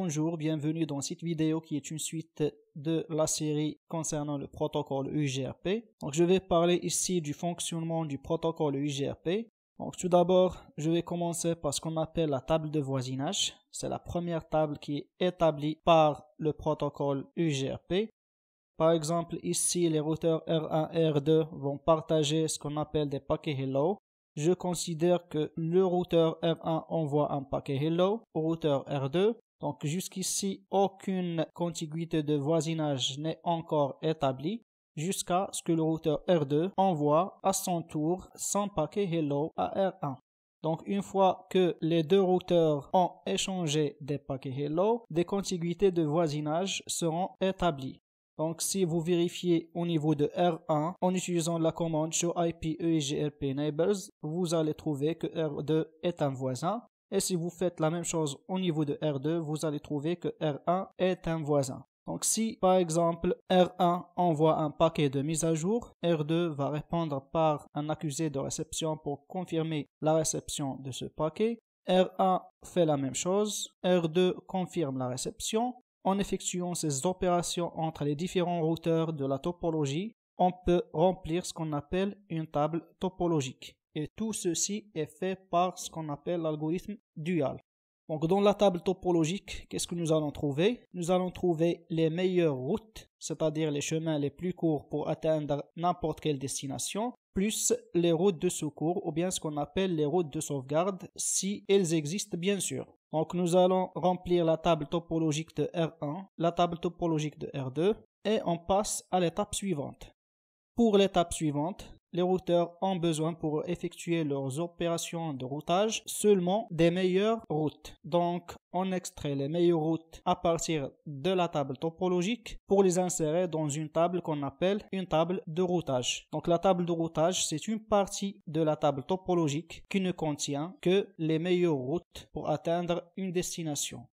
Bonjour, bienvenue dans cette vidéo qui est une suite de la série concernant le protocole UGRP. Donc je vais parler ici du fonctionnement du protocole UGRP. Donc tout d'abord, je vais commencer par ce qu'on appelle la table de voisinage. C'est la première table qui est établie par le protocole UGRP. Par exemple, ici, les routeurs R1 et R2 vont partager ce qu'on appelle des paquets hello. Je considère que le routeur R1 envoie un paquet hello au routeur R2. Donc jusqu'ici, aucune contiguïté de voisinage n'est encore établie jusqu'à ce que le routeur R2 envoie à son tour son paquet hello à R1. Donc une fois que les deux routeurs ont échangé des paquets hello, des contiguïtés de voisinage seront établies. Donc si vous vérifiez au niveau de R1 en utilisant la commande showIP UGRP neighbors, vous allez trouver que R2 est un voisin. Et si vous faites la même chose au niveau de R2, vous allez trouver que R1 est un voisin. Donc si par exemple R1 envoie un paquet de mise à jour, R2 va répondre par un accusé de réception pour confirmer la réception de ce paquet. R1 fait la même chose, R2 confirme la réception. En effectuant ces opérations entre les différents routeurs de la topologie, on peut remplir ce qu'on appelle une table topologique. Et tout ceci est fait par ce qu'on appelle l'algorithme dual. Donc dans la table topologique, qu'est-ce que nous allons trouver? Nous allons trouver les meilleures routes, c'est-à-dire les chemins les plus courts pour atteindre n'importe quelle destination, plus les routes de secours ou bien ce qu'on appelle les routes de sauvegarde, si elles existent bien sûr. Donc nous allons remplir la table topologique de R1, la table topologique de R2 et on passe à l'étape suivante. Pour l'étape suivante, les routeurs ont besoin pour effectuer leurs opérations de routage seulement des meilleures routes. Donc on extrait les meilleures routes à partir de la table topologique pour les insérer dans une table qu'on appelle une table de routage. Donc la table de routage, c'est une partie de la table topologique qui ne contient que les meilleures routes pour atteindre une destination.